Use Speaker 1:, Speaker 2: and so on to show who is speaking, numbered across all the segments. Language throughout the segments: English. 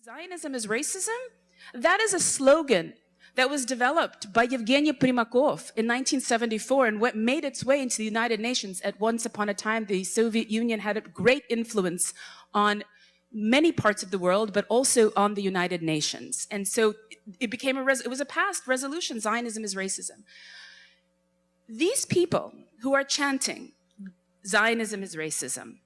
Speaker 1: Zionism is racism? That is a slogan that was developed by Yevgeny Primakov in 1974 and what made its way into the United Nations. At once upon a time, the Soviet Union had a great influence on many parts of the world, but also on the United Nations. And so it became it was a passed resolution, Zionism is racism. These people who are chanting, Zionism is racism,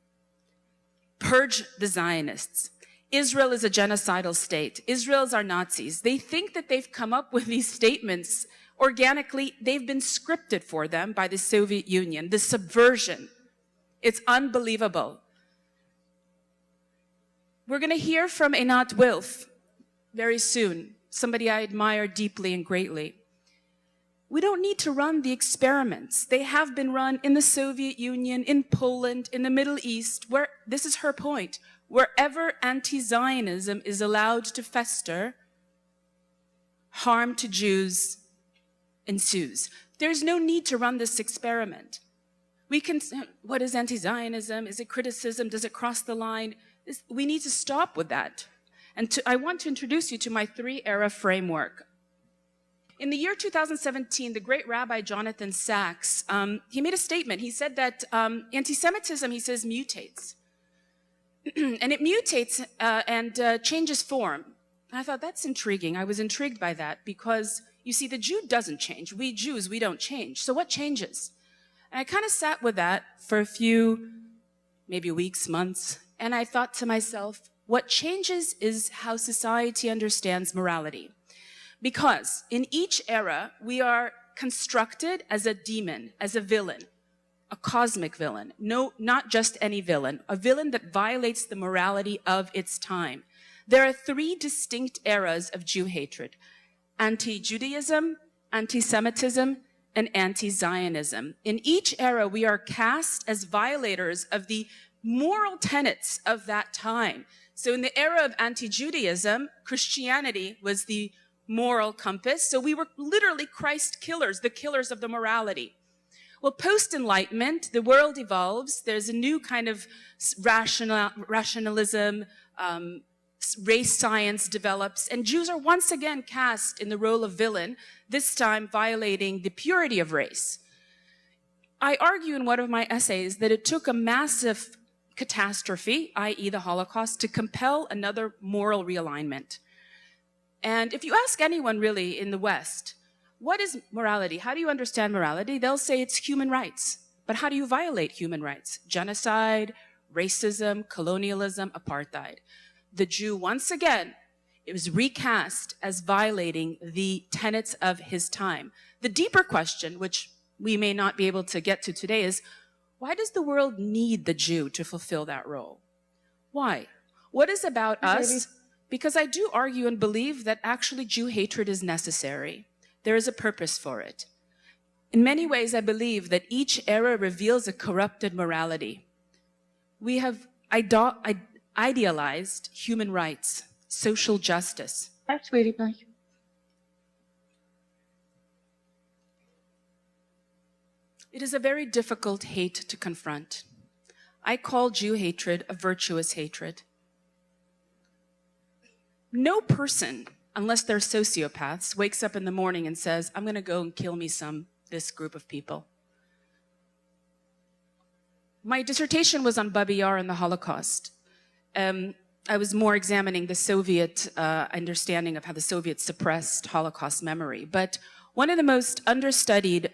Speaker 1: purge the Zionists, Israel is a genocidal state, Israel's our Nazis. They think that they've come up with these statements organically. They've been scripted for them by the Soviet Union, the subversion. It's unbelievable. We're going to hear from Einat Wilf very soon, somebody I admire deeply and greatly. We don't need to run the experiments. They have been run in the Soviet Union, in Poland, in the Middle East, where, this is her point, wherever anti-Zionism is allowed to fester, harm to Jews ensues. There's no need to run this experiment. We can, what is anti-Zionism? Is it criticism? Does it cross the line? We need to stop with that. And I want to introduce you to my three-era framework. In the year 2017, the great Rabbi Jonathan Sachs, he made a statement. He said that anti-Semitism, he says, mutates. And it mutates and changes form. And I thought, that's intriguing. I was intrigued by that because, you see, the Jew doesn't change. We Jews, we don't change. So what changes? And I kind of sat with that for a few, maybe weeks, months, and I thought to myself, what changes is how society understands morality. Because in each era, we are constructed as a demon, as a villain, a cosmic villain. No, not just any villain, a villain that violates the morality of its time. There are three distinct eras of Jew hatred: anti-Judaism, anti-Semitism, and anti-Zionism. In each era, we are cast as violators of the moral tenets of that time. So in the era of anti-Judaism, Christianity was the moral compass. So we were literally Christ killers, the killers of the morality. Well, post-Enlightenment, the world evolves. There's a new kind of rationalism, race science develops, and Jews are once again cast in the role of villain, this time violating the purity of race. I argue in one of my essays that it took a massive catastrophe, i.e. the Holocaust, to compel another moral realignment. And if you ask anyone really in the West, what is morality? How do you understand morality? They'll say it's human rights. But how do you violate human rights? Genocide, racism, colonialism, apartheid. The Jew, once again, it was recast as violating the tenets of his time. The deeper question, which we may not be able to get to today, is why does the world need the Jew to fulfill that role? Why? What is about us? Because I do argue and believe that actually Jew hatred is necessary. There is a purpose for it. In many ways, I believe that each era reveals a corrupted morality. We have idealized human rights, social justice.
Speaker 2: That's very nice.
Speaker 1: It is a very difficult hate to confront. I call Jew hatred a virtuous hatred. No person, unless they're sociopaths, wakes up in the morning and says, I'm going to go and kill me this group of people. My dissertation was on Babi Yar and the Holocaust. I was more examining the Soviet understanding of how the Soviets suppressed Holocaust memory. But one of the most understudied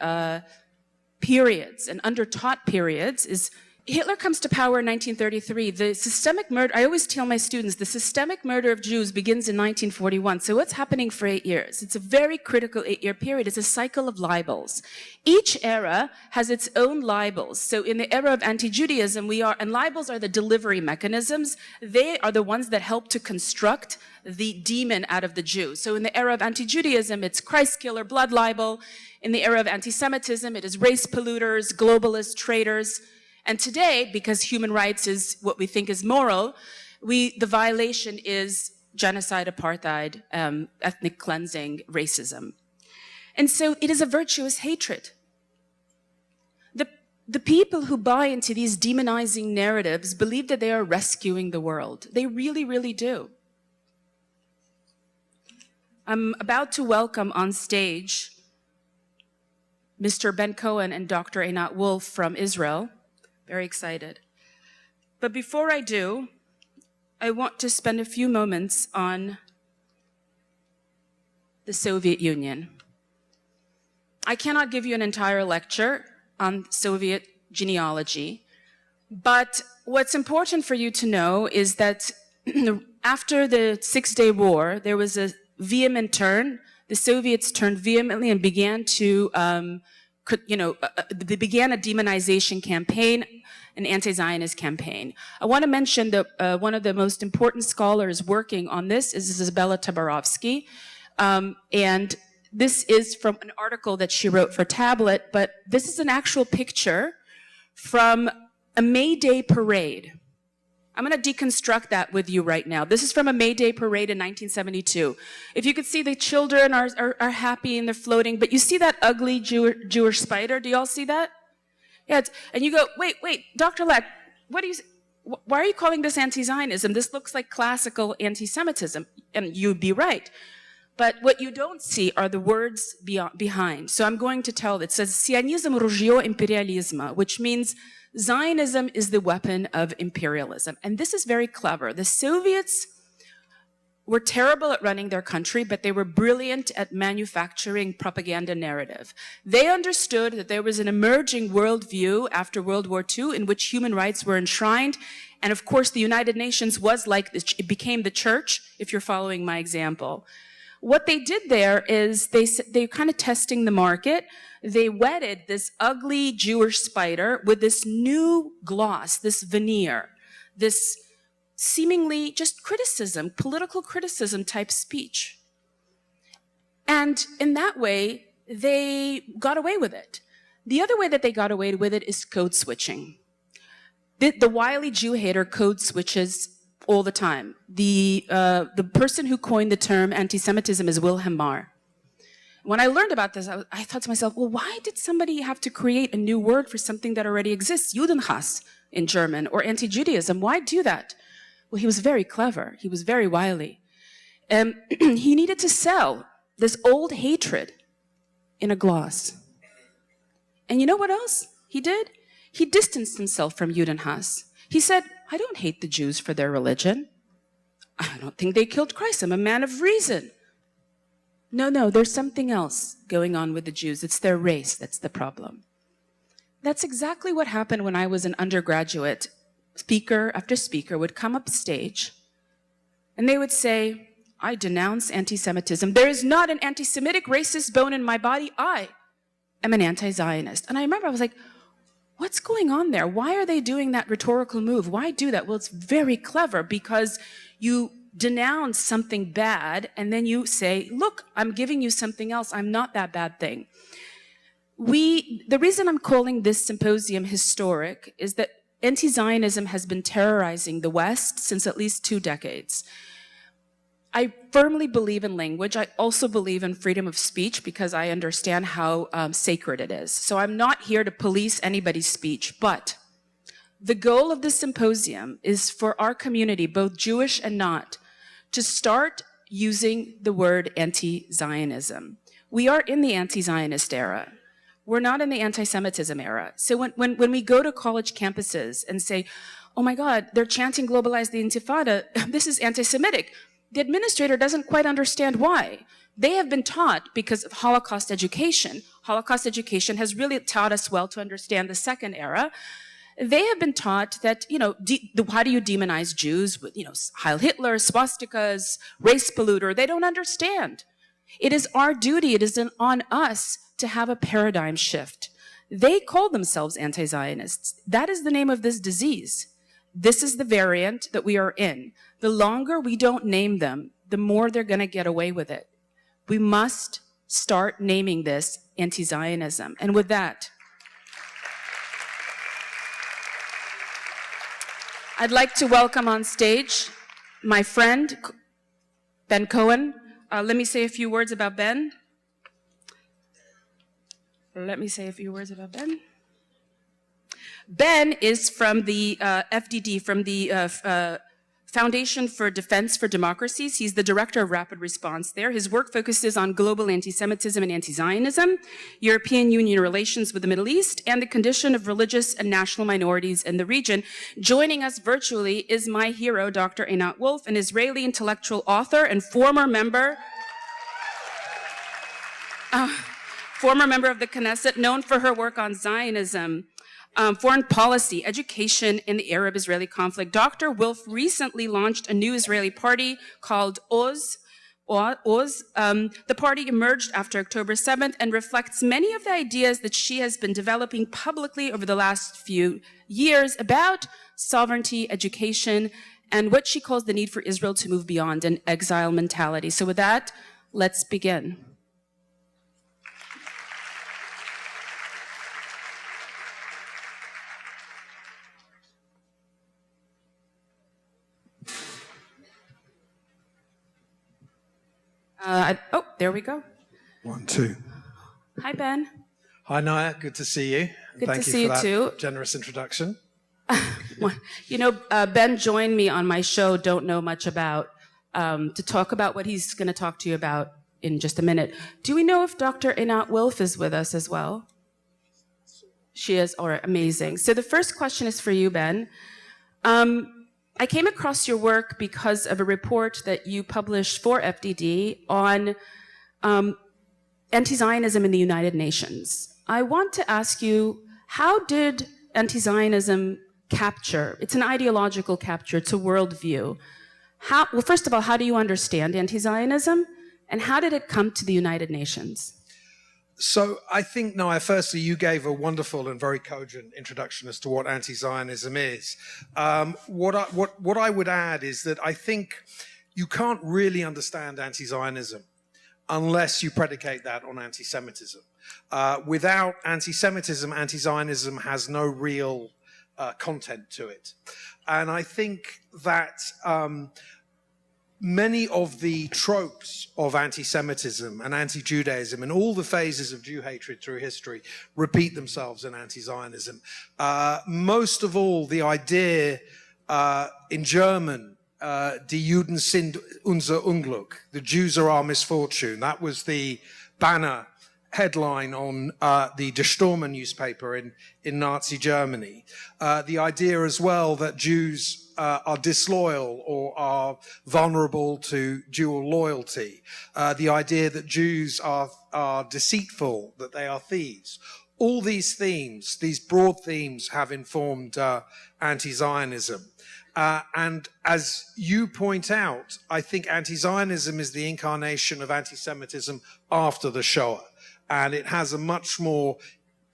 Speaker 1: periods and undertaught periods is Hitler comes to power in 1933. The systemic murder, I always tell my students, the systemic murder of Jews begins in 1941. So what's happening for 8 years? It's a very critical 8-year period. It's a cycle of libels. Each era has its own libels. So in the era of anti-Judaism, and libels are the delivery mechanisms. They are the ones that help to construct the demon out of the Jew. So in the era of anti-Judaism, it's Christ killer, blood libel. In the era of anti-Semitism, it is race polluters, globalists, traitors. And today, because human rights is what we think is moral, the violation is genocide, apartheid, ethnic cleansing, racism. And so it is a virtuous hatred. The people who buy into these demonizing narratives believe that they are rescuing the world. They really, really do. I'm about to welcome on stage Mr. Ben Cohen and Dr. Einat Wolf from Israel. Very excited. But before I do, I want to spend a few moments on the Soviet Union. I cannot give you an entire lecture on Soviet genealogy, but what's important for you to know is that after the Six-Day War, there was a vehement turn. The Soviets turned vehemently and began to, they began a demonization campaign, an anti-Zionist campaign. I want to mention that one of the most important scholars working on this is Isabella Tabarovsky, and this is from an article that she wrote for Tablet, but this is an actual picture from a May Day parade. I'm going to deconstruct that with you right now. This is from a May Day parade in 1972. If you could see, the children are happy and they're floating, but you see that ugly Jewish spider? Do you all see that? Yeah, and you go, wait, Dr. Leck, why are you calling this anti-Zionism? This looks like classical anti-Semitism. And you'd be right. But what you don't see are the words behind. So I'm going to tell it. It says, Sionism rujyo imperialisma, which means Zionism is the weapon of imperialism. And this is very clever. The Soviets were terrible at running their country, but they were brilliant at manufacturing propaganda narrative. They understood that there was an emerging worldview after World War II in which human rights were enshrined. And of course, the United Nations was like this. It became the church, if you're following my example. What they did there is they're kind of testing the market. They wetted this ugly Jewish spider with this new gloss, this veneer, this seemingly just criticism, political criticism type speech. And in that way, they got away with it. The other way that they got away with it is code switching. The wily Jew hater code switches all the time. The person who coined the term anti-Semitism is Wilhelm Marr. When I learned about this, I thought to myself, well, why did somebody have to create a new word for something that already exists? Judenhass in German, or anti-Judaism. Why do that? Well, he was very clever. He was very wily. He needed to sell this old hatred in a gloss. And you know what else he did? He distanced himself from Judenhass. He said, I don't hate the Jews for their religion. I don't think they killed Christ. I'm a man of reason. No, there's something else going on with the Jews. It's their race that's the problem. That's exactly what happened when I was an undergraduate. Speaker after speaker would come up stage and they would say, I denounce anti-Semitism. There is not an anti-Semitic racist bone in my body. I am an anti-Zionist. And I remember I was like, what's going on there? Why are they doing that rhetorical move? Why do that? Well, it's very clever because you denounce something bad and then you say, look, I'm giving you something else. I'm not that bad thing. The reason I'm calling this symposium historic is that anti-Zionism has been terrorizing the West since at least 2 decades. I firmly believe in language. I also believe in freedom of speech because I understand how sacred it is. So I'm not here to police anybody's speech, but the goal of this symposium is for our community, both Jewish and not, to start using the word anti-Zionism. We are in the anti-Zionist era. We're not in the anti-Semitism era. So when we go to college campuses and say, oh my God, they're chanting globalize the Intifada, this is anti-Semitic, the administrator doesn't quite understand why. They have been taught because of Holocaust education. Holocaust education has really taught us well to understand the second era. They have been taught that, how do you demonize Jews with, Heil Hitler, swastikas, race polluter? They don't understand. It is our duty, it is on us to have a paradigm shift. They call themselves anti-Zionists. That is the name of this disease. This is the variant that we are in. The longer we don't name them, the more they're going to get away with it. We must start naming this anti-Zionism. And with that, I'd like to welcome on stage my friend, Ben Cohen. Let me say a few words about Ben. Ben is from the FDD, from the Foundation for Defense for Democracies. He's the director of Rapid Response there. His work focuses on global anti-Semitism and anti-Zionism, European Union relations with the Middle East, and the condition of religious and national minorities in the region. Joining us virtually is my hero, Dr. Einat Wolf, an Israeli intellectual author and former member of the Knesset, known for her work on Zionism, foreign policy, education in the Arab-Israeli conflict. Dr. Wolf recently launched a new Israeli party called Oz. The party emerged after October 7th and reflects many of the ideas that she has been developing publicly over the last few years about sovereignty, education, and what she calls the need for Israel to move beyond an exile mentality. So with that, let's begin. Oh, there we go.
Speaker 2: 1, 2.
Speaker 1: Hi, Ben.
Speaker 2: Hi, Naya. Good to see you.
Speaker 1: Good
Speaker 2: Thank
Speaker 1: to see you
Speaker 2: for that
Speaker 1: too.
Speaker 2: Generous introduction.
Speaker 1: You know, Ben joined me on my show, Don't Know Much About, to talk about what he's going to talk to you about in just a minute. Do we know if Dr. Einat Wolf is with us as well? She is. All right, amazing. So the first question is for you, Ben. I came across your work because of a report that you published for FDD on anti-Zionism in the United Nations. I want to ask you, how did anti-Zionism capture? It's an ideological capture, it's a worldview. Well, first of all, how do you understand anti-Zionism? And how did it come to the United Nations?
Speaker 2: So I think, Naya, firstly, you gave a wonderful and very cogent introduction as to what anti-Zionism is. What I would add is that I think you can't really understand anti-Zionism unless you predicate that on anti-Semitism. Without anti-Semitism, anti-Zionism has no real content to it. And I think that many of the tropes of anti-Semitism and anti-Judaism and all the phases of Jew hatred through history repeat themselves in anti-Zionism. Most of all, the idea in German, Die Juden sind unser Unglück, the Jews are our misfortune. That was the banner headline on the Der Stürmer newspaper in Nazi Germany. The idea as well that Jews are disloyal or are vulnerable to dual loyalty. The idea that Jews are deceitful, that they are thieves. All these themes, these broad themes, have informed anti-Zionism. And as you point out, I think anti-Zionism is the incarnation of anti-Semitism after the Shoah. And it has a much more,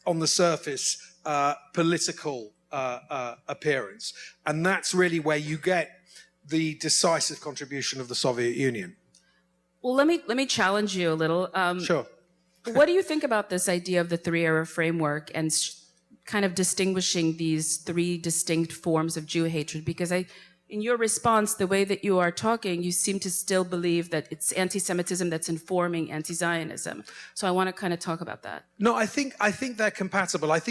Speaker 2: on the surface, political appearance. And that's really where you get the decisive contribution of the Soviet Union.
Speaker 1: Well, let me challenge you a little.
Speaker 2: Sure.
Speaker 1: What do you think about this idea of the three-era framework and kind of distinguishing these three distinct forms of Jew hatred? Because in your response, the way that you are talking, you seem to still believe that it's anti-Semitism that's informing anti-Zionism. So I want to kind of talk about that.
Speaker 2: No, I think they're compatible. I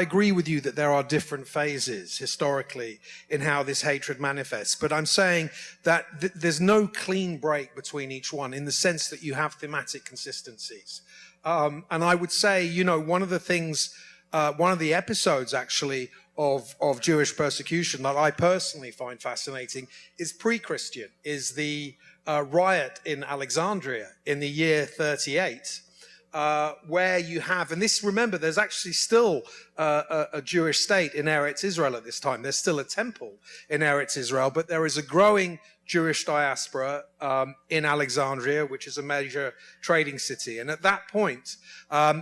Speaker 2: agree with you that there are different phases historically in how this hatred manifests. But I'm saying that there's no clean break between each one in the sense that you have thematic consistencies. And I would say, you know, one of the episodes actually of Jewish persecution that I personally find fascinating is pre-Christian, is the riot in Alexandria in the year 38, where you have, and this, remember, there's actually still a Jewish state in Eretz Israel at this time. There's still a temple in Eretz Israel, but there is a growing Jewish diaspora in Alexandria, which is a major trading city. And at that point,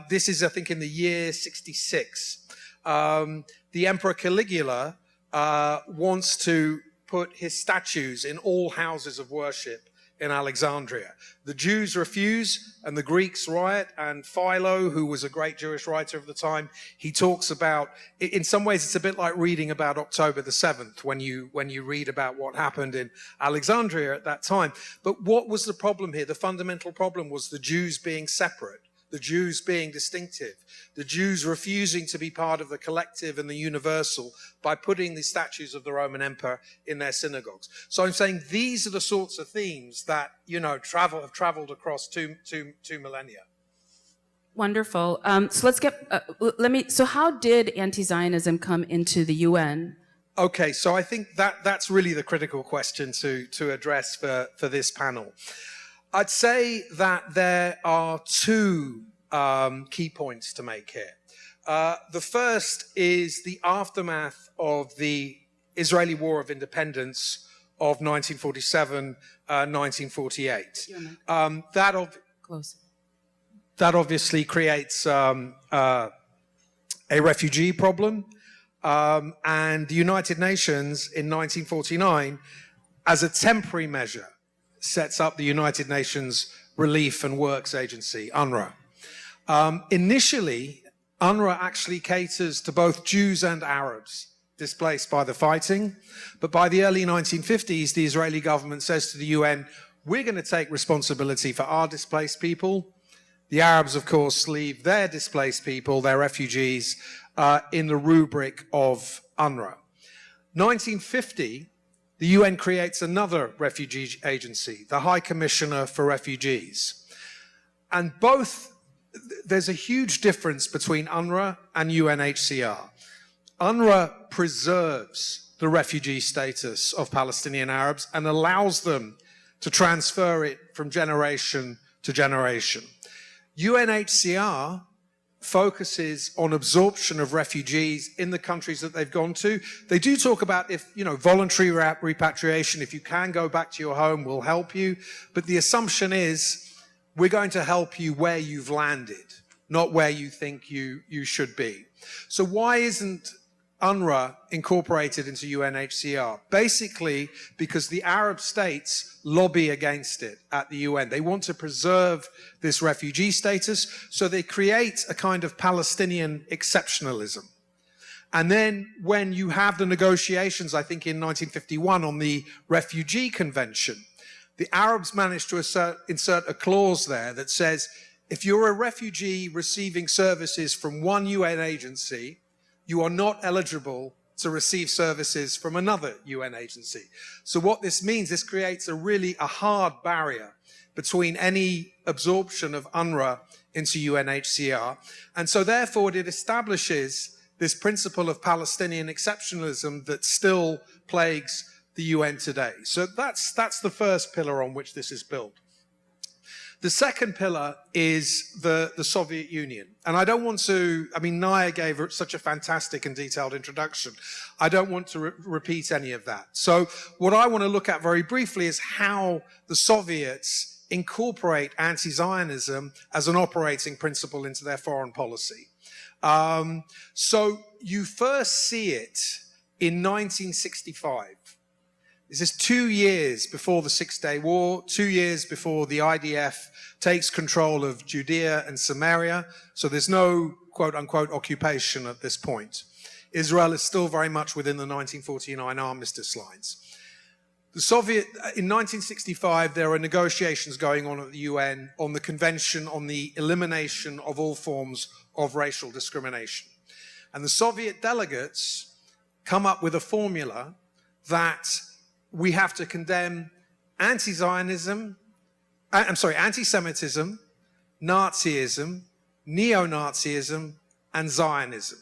Speaker 2: this is, I think, in the year 66, the Emperor Caligula wants to put his statues in all houses of worship in Alexandria. The Jews refuse and the Greeks riot, and Philo, who was a great Jewish writer of the time, he talks about, in some ways it's a bit like reading about October the 7th when you read about what happened in Alexandria at that time. But what was the problem here? The fundamental problem was the Jews being separate the Jews being distinctive, the Jews refusing to be part of the collective and the universal by putting the statues of the Roman Emperor in their synagogues. So I'm saying these are the sorts of themes that, you know, have traveled across two millennia.
Speaker 1: Wonderful. So let's get, so how did anti-Zionism come into the UN?
Speaker 2: Okay, so I think that's really the critical question to address for this panel. I'd say that there are two key points to make here. The first is the aftermath of the Israeli War of Independence of 1947, 1948. That obviously creates a refugee problem, and the United Nations in 1949, as a temporary measure, sets up the United Nations Relief and Works Agency, UNRWA. Initially, UNRWA actually caters to both Jews and Arabs displaced by the fighting, but by the early 1950s, the Israeli government says to the UN, we're going to take responsibility for our displaced people. The Arabs, of course, leave their displaced people, their refugees, in the rubric of UNRWA. 1950, the UN creates another refugee agency, the High Commissioner for Refugees. And there's a huge difference between UNRWA and UNHCR. UNRWA preserves the refugee status of Palestinian Arabs and allows them to transfer it from generation to generation. UNHCR focuses on absorption of refugees in the countries that they've gone to. They do talk about, if, you know, voluntary repatriation, if you can go back to your home, we'll help you. But the assumption is we're going to help you where you've landed, not where you think you should be. So why isn't UNRWA incorporated into UNHCR? Basically, because the Arab states lobby against it at the UN. They want to preserve this refugee status, so they create a kind of Palestinian exceptionalism. And then when you have the negotiations, I think in 1951, on the Refugee Convention, the Arabs managed to insert a clause there that says, if you're a refugee receiving services from one UN agency, you are not eligible to receive services from another UN agency. So what this means, this creates a hard barrier between any absorption of UNRWA into UNHCR. And so therefore it establishes this principle of Palestinian exceptionalism that still plagues the UN today. So that's the first pillar on which this is built. The second pillar is the Soviet Union. And I don't want to, I mean, Naya gave such a fantastic and detailed introduction. I don't want to repeat any of that. So what I want to look at very briefly is how the Soviets incorporate anti-Zionism as an operating principle into their foreign policy. So you first see it in 1965. This is 2 years before the Six-Day War, 2 years before the IDF takes control of Judea and Samaria. So there's no quote-unquote occupation at this point. Israel is still very much within the 1949 armistice lines. In 1965, there are negotiations going on at the UN on the Convention on the Elimination of All Forms of Racial Discrimination. And the Soviet delegates come up with a formula that we have to condemn anti-Zionism, anti-Semitism, Nazism, neo-Nazism, and Zionism.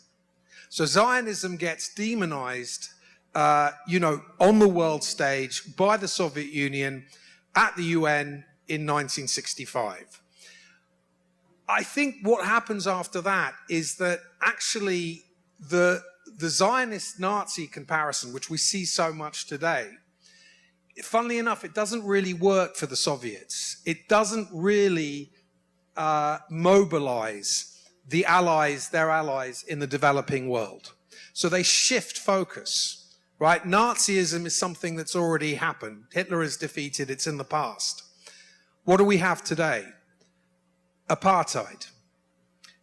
Speaker 2: So Zionism gets demonized, on the world stage by the Soviet Union at the UN in 1965. I think what happens after that is that actually the Zionist-Nazi comparison, which we see so much today, funnily enough, it doesn't really work for the Soviets. It doesn't really mobilize their allies in the developing world. So they shift focus, right? Nazism is something that's already happened. Hitler is defeated, it's in the past. What do we have today? Apartheid.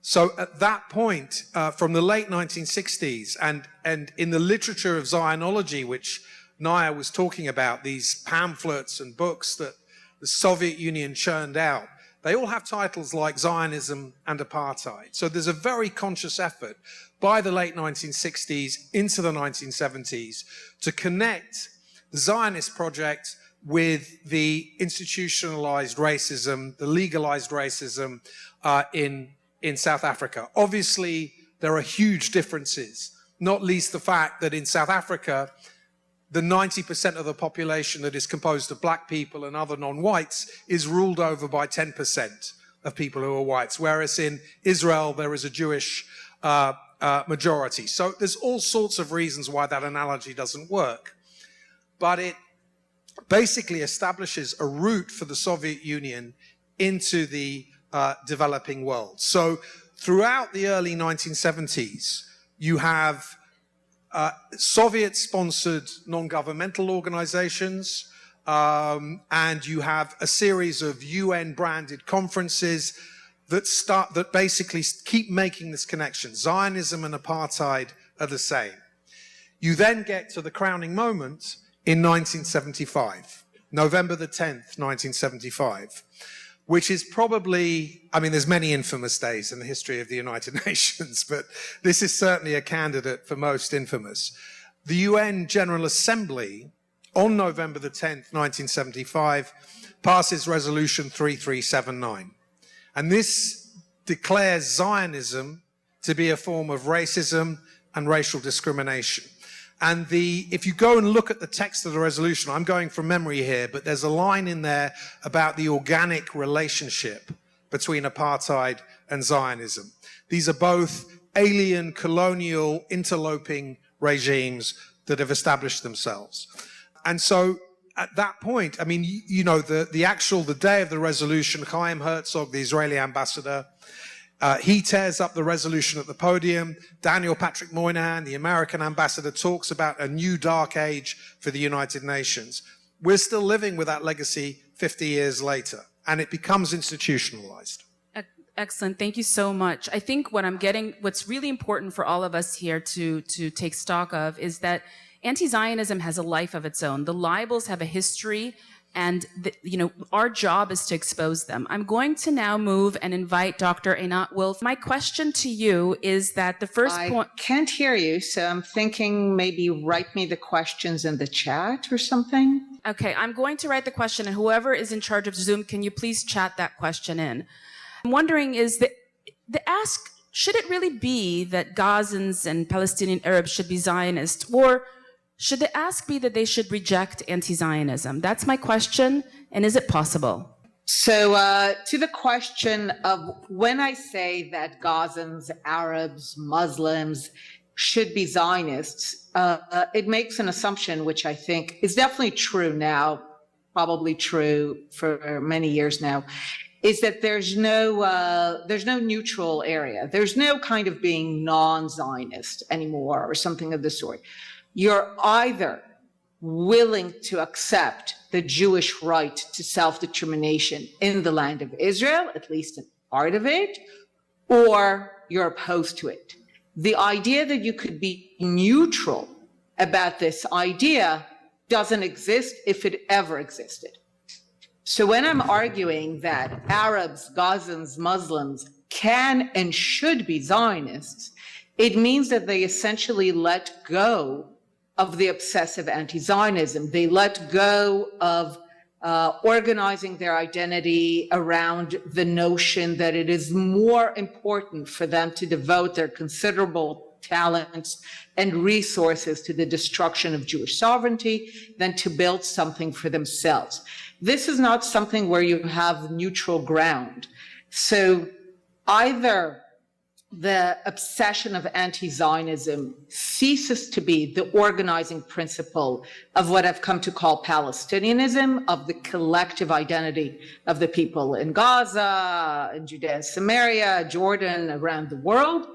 Speaker 2: So at that point, from the late 1960s, and in the literature of Zionology, which Naya was talking about, these pamphlets and books that the Soviet Union churned out, they all have titles like Zionism and apartheid. So there's a very conscious effort by the late 1960s into the 1970s to connect the Zionist project with the institutionalized racism, the legalized racism in South Africa. Obviously, there are huge differences, not least the fact that in South Africa, the 90% of the population that is composed of black people and other non-whites is ruled over by 10% of people who are whites, whereas in Israel, there is a Jewish majority. So there's all sorts of reasons why that analogy doesn't work. But it basically establishes a route for the Soviet Union into the developing world. So throughout the early 1970s, you have Soviet-sponsored non-governmental organizations, and you have a series of UN-branded conferences that basically keep making this connection. Zionism and apartheid are the same. You then get to the crowning moment in 1975, November the 10th, 1975, which is probably, I mean, there's many infamous days in the history of the United Nations, but this is certainly a candidate for most infamous. The UN General Assembly, on November the 10th, 1975, passes Resolution 3379. And this declares Zionism to be a form of racism and racial discrimination. And if you go and look at the text of the resolution, I'm going from memory here, but there's a line in there about the organic relationship between apartheid and Zionism. These are both alien, colonial, interloping regimes that have established themselves. And so at that point, I mean, you know, the day of the resolution, Chaim Herzog, the Israeli ambassador, he tears up the resolution at the podium. Daniel Patrick Moynihan, the American ambassador, talks about a new dark age for the United Nations. We're still living with that legacy 50 years later, and it becomes institutionalized.
Speaker 1: Excellent. Thank you so much. I think what's really important for all of us here to take stock of is that anti-Zionism has a life of its own. The libels have a history, and our job is to expose them. I'm going to now move and invite Dr. Einat Wilf. My question to you is that the first point—
Speaker 3: I can't hear you, so I'm thinking maybe write me the questions in the chat or something.
Speaker 1: Okay, I'm going to write the question, and whoever is in charge of Zoom, can you please chat that question in? I'm wondering, should it really be that Gazans and Palestinian Arabs should be Zionist, or should the ask be that they should reject anti-Zionism? That's my question, and is it possible?
Speaker 3: So to the question of when I say that Gazans, Arabs, Muslims should be Zionists, it makes an assumption which I think is definitely true now, probably true for many years now, is that there's no neutral area. There's no kind of being non-Zionist anymore or something of the sort. You're either willing to accept the Jewish right to self-determination in the land of Israel, at least in part of it, or you're opposed to it. The idea that you could be neutral about this idea doesn't exist if it ever existed. So when I'm arguing that Arabs, Gazans, Muslims can and should be Zionists, it means that they essentially let go of the obsessive anti-Zionism. They let go of organizing their identity around the notion that it is more important for them to devote their considerable talents and resources to the destruction of Jewish sovereignty than to build something for themselves. This is not something where you have neutral ground. So either the obsession of anti-Zionism ceases to be the organizing principle of what I've come to call Palestinianism, of the collective identity of the people in Gaza, in Judea and Samaria, Jordan, around the world,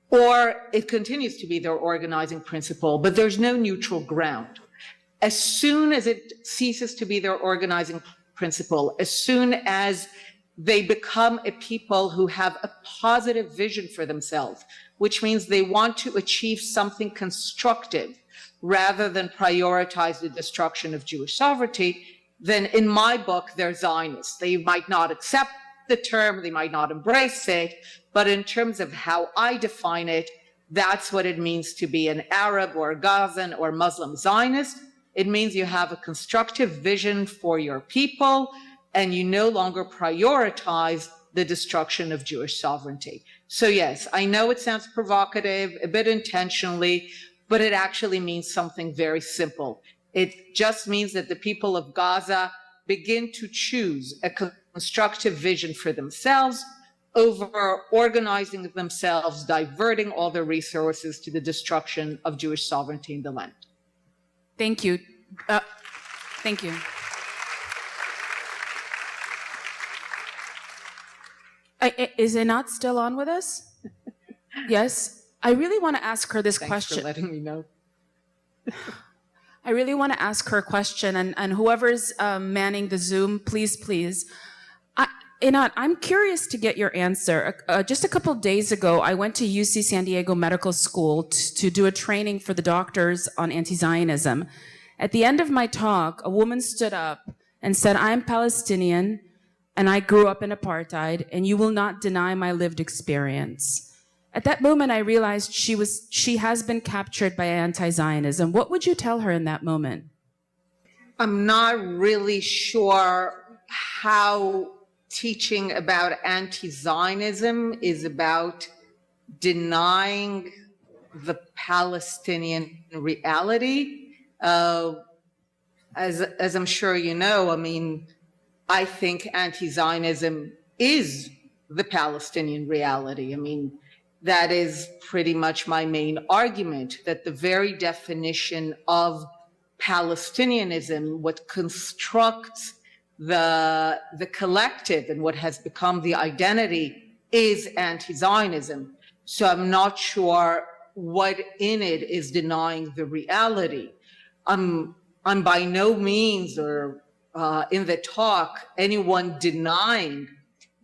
Speaker 3: or it continues to be their organizing principle, but there's no neutral ground. As soon as it ceases to be their organizing principle, as soon as they become a people who have a positive vision for themselves, which means they want to achieve something constructive rather than prioritize the destruction of Jewish sovereignty, then in my book, they're Zionists. They might not accept the term, they might not embrace it, but in terms of how I define it, that's what it means to be an Arab or a Gazan or Muslim Zionist. It means you have a constructive vision for your people and you no longer prioritize the destruction of Jewish sovereignty. So yes, I know it sounds provocative, a bit intentionally, but it actually means something very simple. It just means that the people of Gaza begin to choose a constructive vision for themselves over organizing themselves, diverting all their resources to the destruction of Jewish sovereignty in the land.
Speaker 1: Thank you. Thank you. Is Einat still on with us? Yes. I really want to ask her this question.
Speaker 3: Thanks for letting me know.
Speaker 1: I really want to ask her a question, and whoever's manning the Zoom, please. Einat, I'm curious to get your answer. Just a couple days ago, I went to UC San Diego Medical School to do a training for the doctors on anti-Zionism. At the end of my talk, a woman stood up and said, I'm Palestinian, and I grew up in apartheid, and you will not deny my lived experience. At that moment, I realized she has been captured by anti-Zionism. What would you tell her in that moment?
Speaker 3: I'm not really sure how teaching about anti-Zionism is about denying the Palestinian reality. As I'm sure you know, I mean, I think anti-Zionism is the Palestinian reality. I mean, that is pretty much my main argument, that the very definition of Palestinianism, what constructs the collective and what has become the identity, is anti-Zionism. So I'm not sure what in it is denying the reality. I'm by no means, or in the talk, anyone denying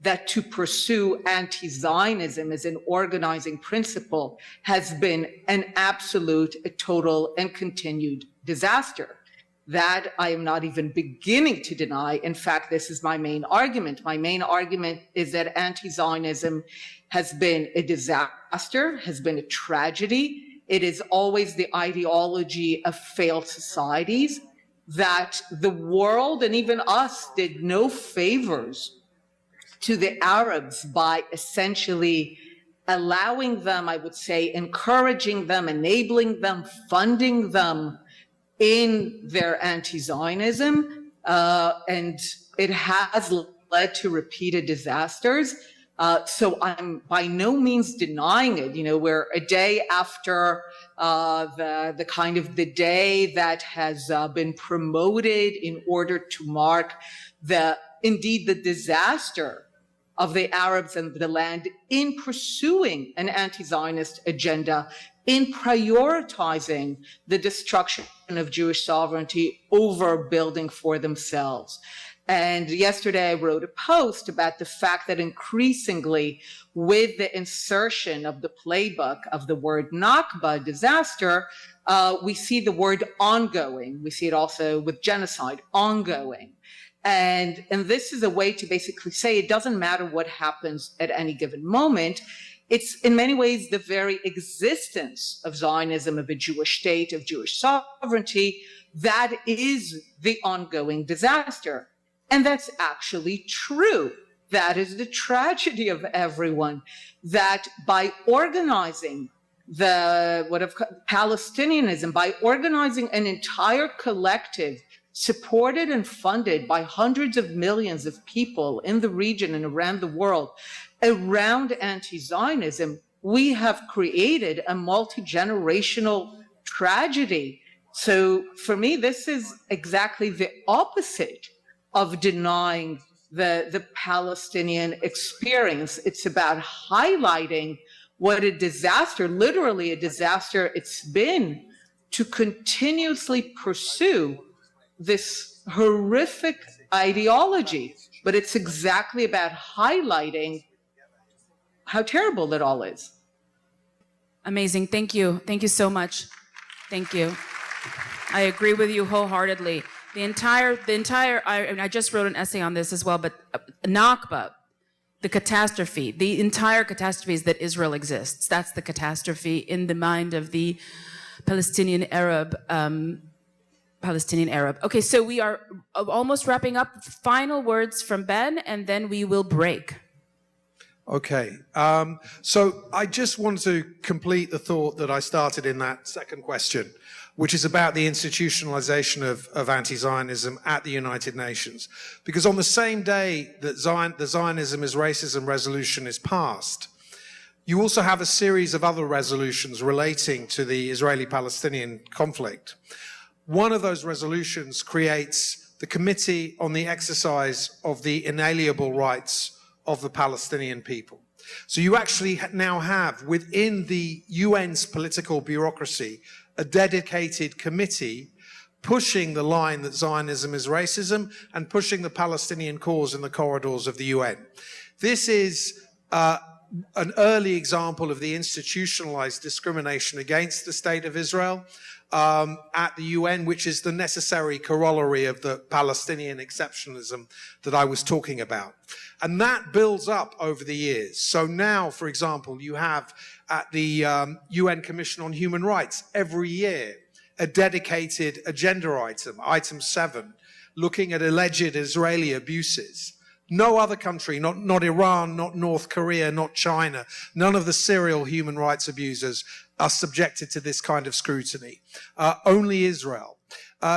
Speaker 3: that to pursue anti-Zionism as an organizing principle has been an absolute, a total, and continued disaster. That I am not even beginning to deny. In fact, this is my main argument. My main argument is that anti-Zionism has been a disaster, has been a tragedy. It is always the ideology of failed societies, that the world and even us did no favors to the Arabs by essentially allowing them, I would say, encouraging them, enabling them, funding them in their anti-Zionism, and it has led to repeated disasters. So I'm by no means denying it. You know, we're a day after the kind of the day that has been promoted in order to mark indeed the disaster of the Arabs and the land in pursuing an anti-Zionist agenda, in prioritizing the destruction of Jewish sovereignty over building for themselves. And yesterday I wrote a post about the fact that increasingly, with the insertion of the playbook of the word Nakba, disaster, we see the word ongoing. We see it also with genocide, ongoing. And this is a way to basically say it doesn't matter what happens at any given moment. It's in many ways the very existence of Zionism, of a Jewish state, of Jewish sovereignty, that is the ongoing disaster. And that's actually true. That is the tragedy of everyone, that by organizing Palestinianism, by organizing an entire collective supported and funded by hundreds of millions of people in the region and around the world around anti-Zionism, we have created a multi-generational tragedy. So for me, this is exactly the opposite of denying the Palestinian experience. It's about highlighting what a disaster, literally a disaster it's been to continuously pursue this horrific ideology. But it's exactly about highlighting how terrible it all is.
Speaker 1: Amazing. Thank you. Thank you so much. Thank you. I agree with you wholeheartedly. I just wrote an essay on this as well, but Nakba, The catastrophe, the entire catastrophe is that Israel exists. That's the catastrophe in the mind of the Palestinian Arab. Okay, so we are almost wrapping up. Final words from Ben, and then we will break.
Speaker 2: Okay, so I just want to complete the thought that I started in that second question, which is about the institutionalization of anti-Zionism at the United Nations. Because on the same day that the Zionism is Racism resolution is passed, you also have a series of other resolutions relating to the Israeli-Palestinian conflict. One of those resolutions creates the Committee on the Exercise of the Inalienable Rights of the Palestinian people. So you actually now have within the UN's political bureaucracy a dedicated committee pushing the line that Zionism is racism and pushing the Palestinian cause in the corridors of the UN. This is an early example of the institutionalized discrimination against the State of Israel at the UN, which is the necessary corollary of the Palestinian exceptionalism that I was talking about. And that builds up over the years. So now, for example, you have at the UN Commission on Human Rights every year a dedicated agenda item, item 7, looking at alleged Israeli abuses. No other country, not Iran, not North Korea, not China, none of the serial human rights abusers are subjected to this kind of scrutiny. Only Israel.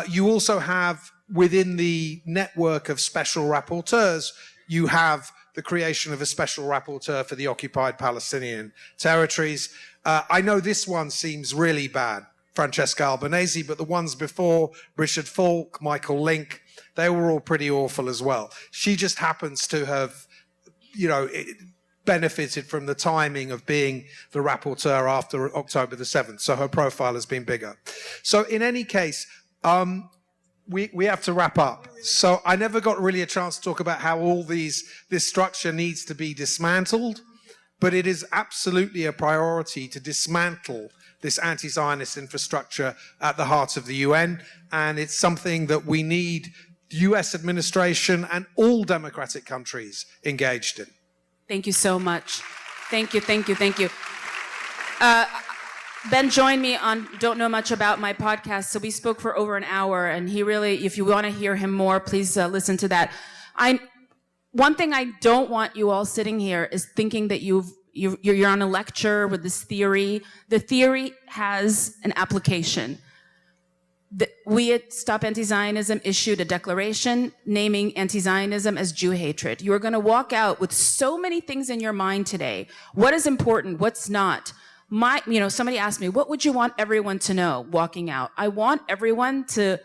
Speaker 2: You also have within the network of special rapporteurs, you have the creation of a special rapporteur for the occupied Palestinian territories. I know this one seems really bad, Francesca Albanese, but the ones before, Richard Falk, Michael Link, they were all pretty awful as well. She just happens to have, benefited from the timing of being the rapporteur after October the 7th, so her profile has been bigger. So in any case, we have to wrap up. So I never got really a chance to talk about how all this structure needs to be dismantled, but it is absolutely a priority to dismantle this anti-Zionist infrastructure at the heart of the UN, and it's something that we need the US administration and all democratic countries engaged in.
Speaker 1: Thank you so much. Thank you, thank you, thank you. Ben joined me on Don't Know Much About My podcast, so we spoke for over an hour, and he really, if you want to hear him more, please listen to that. One thing I don't want you all sitting here is thinking that you're on a lecture with this theory. The theory has an application. We at Stop Anti-Zionism issued a declaration naming anti-Zionism as Jew hatred. You're going to walk out with so many things in your mind today. What is important? What's not? Somebody asked me, what would you want everyone to know walking out? I want everyone to,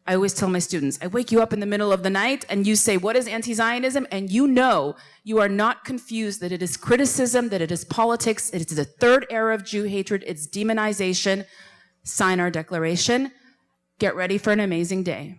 Speaker 1: I always tell my students, I wake you up in the middle of the night and you say, what is anti-Zionism? And you are not confused that it is criticism, that it is politics, it is the third era of Jew hatred, it's demonization. Sign our declaration. Get ready for an amazing day.